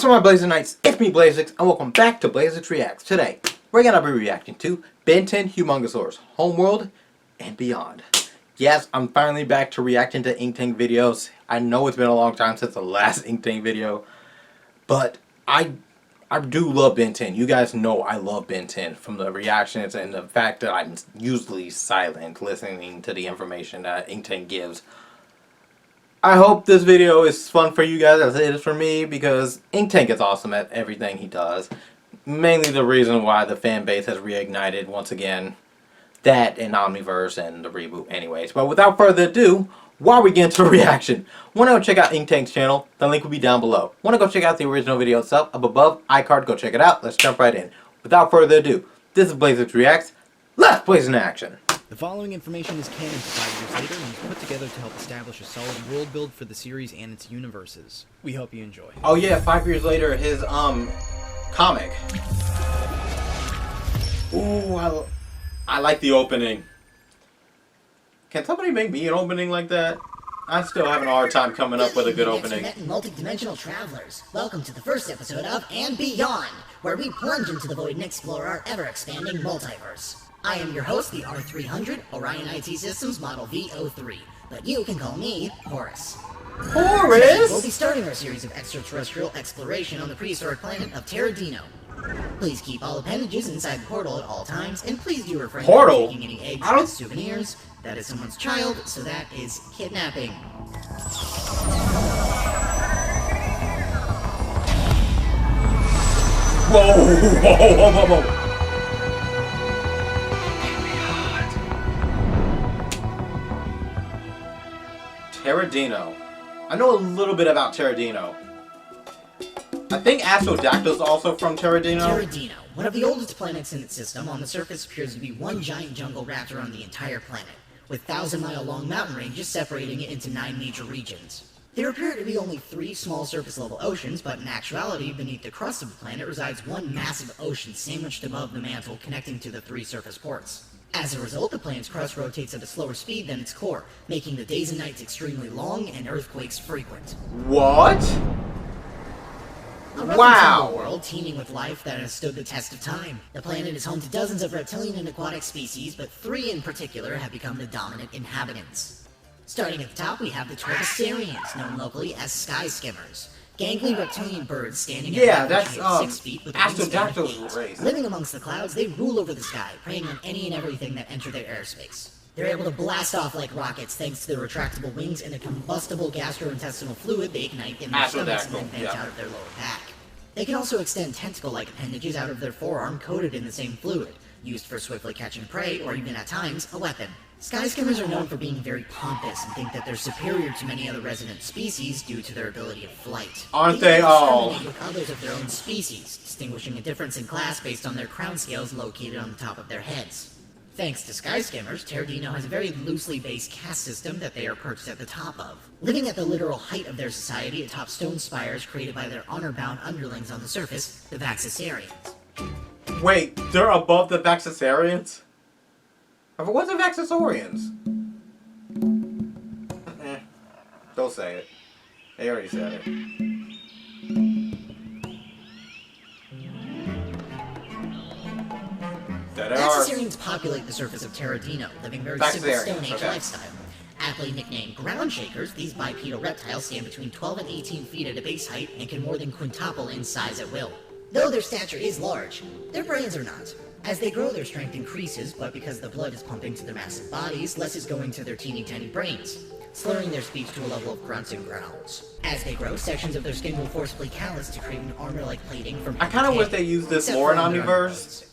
What's up, my Blazing Knights? It's me, Blazeix, and welcome back to Blazeix Reacts. Today, we're gonna be reacting to Ben 10 Humungousaur's Homeworld and beyond. Yes, I'm finally back to reacting to Ink Tank videos. I know it's been a long time since the last Ink Tank video, but I do love Ben 10. You guys know I love Ben 10 from the reactions and the fact that I'm usually silent listening to the information that Ink Tank gives. I hope this video is fun for you guys as it is for me, because Ink Tank is awesome at everything he does. Mainly the reason why the fan base has reignited once again. That and Omniverse and the reboot anyways. But without further ado, while we get into the reaction, want to go check out Ink Tank's channel? The link will be down below. Want to go check out the original video itself up above, iCard, go check it out. Let's jump right in. Without further ado, this is Blazeix Reacts. Let's blaze in action. The following information is canon to 5 years later and was put together to help establish a solid world build for the series and its universes. We hope you enjoy. Oh yeah, 5 years later, his comic. Ooh, I like the opening. Can somebody make me an opening like that? I'm still having a hard time coming up with a good opening. Multi-dimensional travelers, welcome to the first episode of And Beyond, where we plunge into the void and explore our ever-expanding multiverse. I am your host, the R300, Orion IT Systems Model V03, but you can call me Horus. Horus? We'll be starting our series of extraterrestrial exploration on the prehistoric planet of Terradino. Please keep all appendages inside the portal at all times, and please do refrain from taking any eggs as souvenirs. That is someone's child, so that is kidnapping. Whoa, whoa, whoa, whoa, whoa. Terradino. I know a little bit about Terradino. I think Astrodactyl's also from Terradino. Terradino, one of the oldest planets in its system, on the surface appears to be one giant jungle wrapped around the entire planet, with 1,000-mile-long mountain ranges separating it into 9 major regions. There appear to be only 3 small surface-level oceans, but in actuality, beneath the crust of the planet resides one massive ocean sandwiched above the mantle connecting to the 3 surface ports. As a result, the planet's crust rotates at a slower speed than its core, making the days and nights extremely long and earthquakes frequent. What? Wow! A world teeming with life that has stood the test of time. The planet is home to dozens of reptilian and aquatic species, but 3 in particular have become the dominant inhabitants. Starting at the top, we have the Tortoisarians, known locally as sky skimmers. Gangly reptilian birds standing at 6 feet with Astrodactyl's race. Living amongst the clouds, they rule over the sky, preying on any and everything that enter their airspace. They're able to blast off like rockets thanks to their retractable wings and the combustible gastrointestinal fluid they ignite in their stomachs and then vent out of their lower back. They can also extend tentacle-like appendages out of their forearm coated in the same fluid, used for swiftly catching prey or even at times a weapon. Sky skimmers are known for being very pompous and think that they're superior to many other resident species due to their ability of flight. Aren't they all? With others of their own species, distinguishing a difference in class based on their crown scales located on the top of their heads. Thanks to sky skimmers, Terradino has a very loosely based caste system that they are perched at the top of, living at the literal height of their society atop stone spires created by their honor-bound underlings on the surface, the Vaxisarians. Wait, they're above the Vaxisarians? What's the Vaxisarians? Don't say it. They already said it. Vaxisarians populate the surface of Terradino, living very simple Stone Age lifestyle. Aptly nicknamed ground shakers, these bipedal reptiles stand between 12 and 18 feet at a base height and can more than quintuple in size at will. Though their stature is large, their brains are not. As they grow, their strength increases, but because the blood is pumping to their massive bodies, less is going to their teeny tiny brains, slurring their speech to a level of grunts and growls. As they grow, sections of their skin will forcibly callus to create an armor-like plating from I kind of wish they used this more in Omniverse,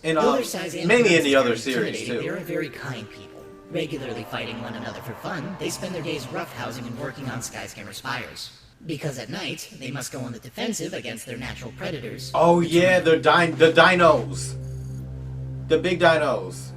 mainly in the other series too. They are very kind people. Regularly fighting one another for fun, they spend their days roughhousing and working on skyscammer spires. Because at night, they must go on the defensive against their natural predators. Oh yeah, the dinos. The big dinos.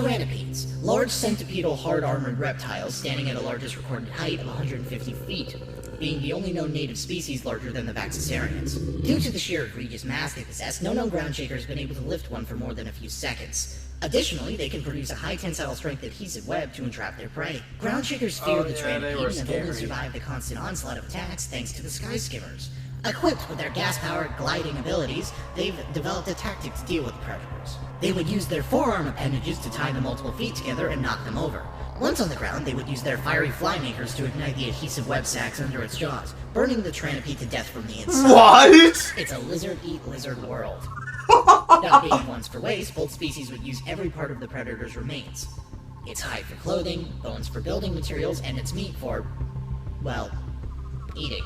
Tyrannopedes, large centipedal hard-armored reptiles standing at a largest recorded height of 150 feet, being the only known native species larger than the Vaxxisarians. Due to the sheer egregious mass they possess, no known ground shaker has been able to lift one for more than a few seconds. Additionally, they can produce a high tensile strength adhesive web to entrap their prey. Ground shakers fear the Tyrannopedes and have only survived the constant onslaught of attacks thanks to the sky skimmers. Equipped with their gas-powered gliding abilities, they've developed a tactic to deal with the predators. They would use their forearm appendages to tie the multiple feet together and knock them over. Once on the ground, they would use their fiery flymakers to ignite the adhesive web sacs under its jaws, burning the Tyrannopede to death from the inside. What? It's a lizard-eat-lizard world. Not being ones for waste, both species would use every part of the predator's remains. Its hide for clothing, bones for building materials, and its meat for, well, eating.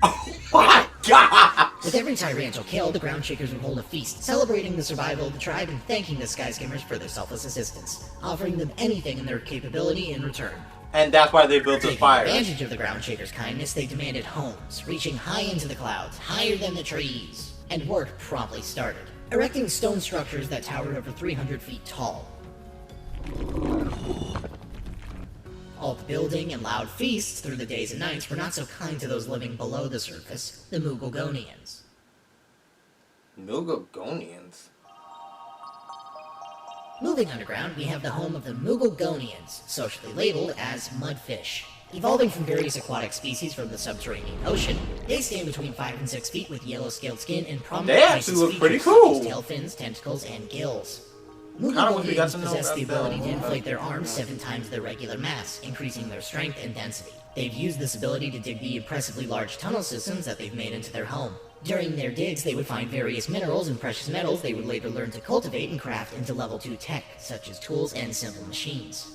Oh my god! With every Tyrantel killed, the ground shakers would hold a feast, celebrating the survival of the tribe and thanking the sky skimmers for their selfless assistance, offering them anything in their capability in return. And that's why they built the Taking fire. advantage of the ground shakers' kindness, they demanded homes, reaching high into the clouds, higher than the trees. And work promptly started, erecting stone structures that towered over 300 feet tall. All the building and loud feasts through the days and nights were not so kind to those living below the surface, the Humungousaurians. Humungousaurians? Moving underground, we have the home of the Humungousaurians, socially labeled as mudfish. Evolving from various aquatic species from the subterranean ocean, they stand between 5 and 6 feet with yellow-scaled skin and prominent They actually look pretty features cool. such as tail fins, tentacles, and gills. Kinda wish we got Humungousaurians to know possess the about ability them. to inflate their arms 7 times their regular mass, increasing their strength and density. They've used this ability to dig the impressively large tunnel systems that they've made into their home. During their digs, they would find various minerals and precious metals they would later learn to cultivate and craft into level 2 tech, such as tools and simple machines.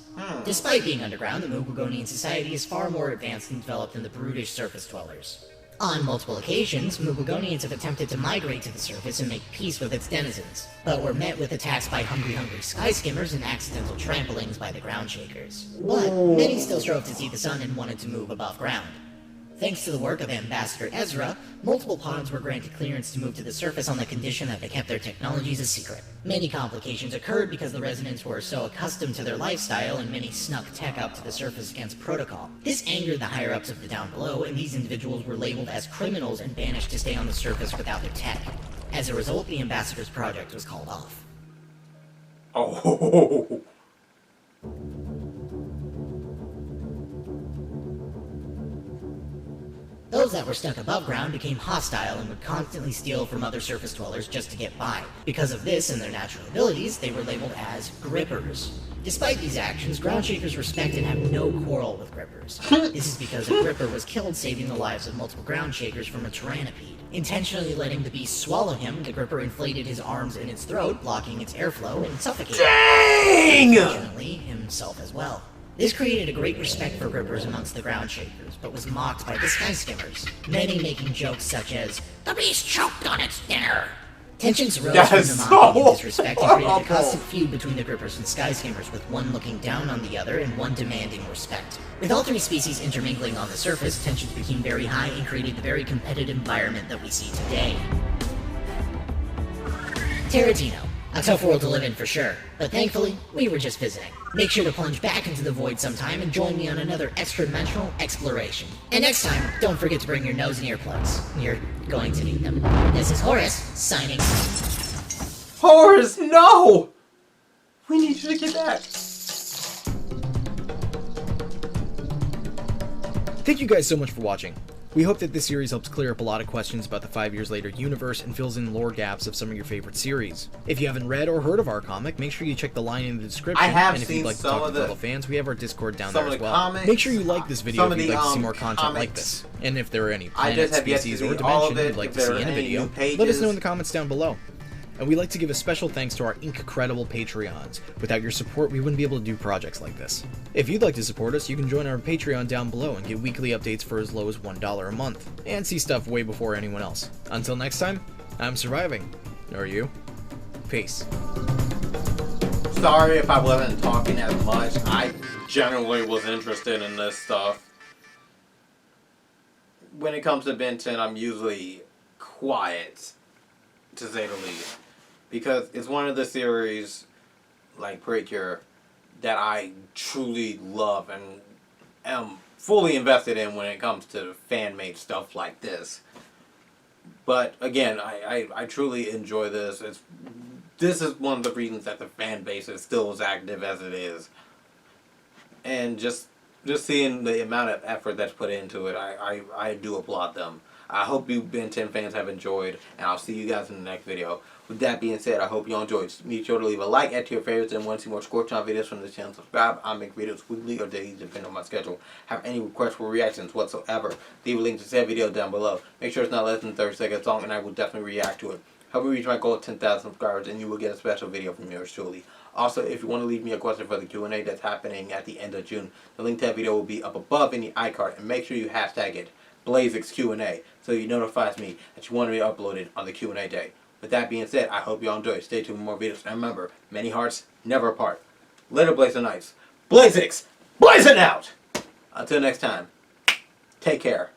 Despite being underground, the Humungousaurian society is far more advanced and developed than the brutish surface dwellers. On multiple occasions, Humungousaurians have attempted to migrate to the surface and make peace with its denizens, but were met with attacks by hungry sky skimmers and accidental tramplings by the ground shakers. But many still strove to see the sun and wanted to move above ground. Thanks to the work of Ambassador Ezra, multiple pods were granted clearance to move to the surface on the condition that they kept their technologies a secret. Many complications occurred because the residents were so accustomed to their lifestyle and many snuck tech up to the surface against protocol. This angered the higher-ups of the down below, and these individuals were labeled as criminals and banished to stay on the surface without their tech. As a result, the Ambassador's project was called off. Oh. Those that were stuck above ground became hostile and would constantly steal from other surface dwellers just to get by. Because of this and their natural abilities, they were labeled as grippers. Despite these actions, ground shakers respect and have no quarrel with grippers. This is because a gripper was killed, saving the lives of multiple ground shakers from a Tyrannopede. Intentionally letting the beast swallow him, the gripper inflated his arms in its throat, blocking its airflow and suffocating Dang! unfortunately, himself as well. This created a great respect for grippers amongst the ground shakers, but was mocked by the sky skimmers, many making jokes such as, "The beast choked on its dinner!" Tensions arose That from is the mocking so and disrespect and created a horrible. constant feud between the grippers and sky skimmers, with one looking down on the other and one demanding respect. With all three species intermingling on the surface, tensions became very high and created the very competitive environment that we see today. Terratino. A tough world to live in for sure, but thankfully, we were just visiting. Make sure to plunge back into the void sometime and join me on another extra-dimensional exploration. And next time, don't forget to bring your nose and earplugs. You're going to need them. This is Horace, signing off. Horace, no! We need you to get back. Thank you guys so much for watching. We hope that this series helps clear up a lot of questions about the 5 years later universe and fills in lore gaps of some of your favorite series. If you haven't read or heard of our comic, make sure you check the line in the description. I have and if seen you'd like to some talk of to the- fellow fans, we have our Discord down some there of as the well. comics, Make sure you like this video some if of you'd the, like to see more content like comics. this. And if there are any I planet, just have yet to species, see or all of dimension it. you'd like If to see there are in a any video, new pages. let us know in the comments down below. And we'd like to give a special thanks to our incredible Patreons. Without your support, we wouldn't be able to do projects like this. If you'd like to support us, you can join our Patreon down below and get weekly updates for as low as $1 a month, and see stuff way before anyone else. Until next time, I'm surviving. Are you? Peace. Sorry if I wasn't talking as much. I generally was interested in this stuff. When it comes to Ben 10, I'm usually quiet, to say the least. Because it's one of the series, like Precure that I truly love and am fully invested in when it comes to fan-made stuff like this. But again, I truly enjoy this. This is one of the reasons that the fan base is still as active as it is. And just seeing the amount of effort that's put into it, I do applaud them. I hope you Ben 10 fans have enjoyed, and I'll see you guys in the next video. With that being said, I hope you all enjoyed. Be sure to leave a like, add to your favorites, and want to see more Scorch On videos from the channel. Subscribe. I make videos weekly or daily, depending on my schedule. Have any requests for reactions whatsoever, leave a link to said video down below. Make sure it's not less than 30 seconds long, and I will definitely react to it. Help me reach my goal of 10,000 subscribers, and you will get a special video from yours truly. Also, if you want to leave me a question for the Q&A that's happening at the end of June, the link to that video will be up above in the iCard, and make sure you hashtag it Blazeix Q&A so it notifies me that you want me to upload it on the Q&A day. With that being said, I hope you all enjoy. Stay tuned for more videos, and remember, many hearts never apart. Later, Blazing Knights. Blazeix, blazing out! Until next time, take care.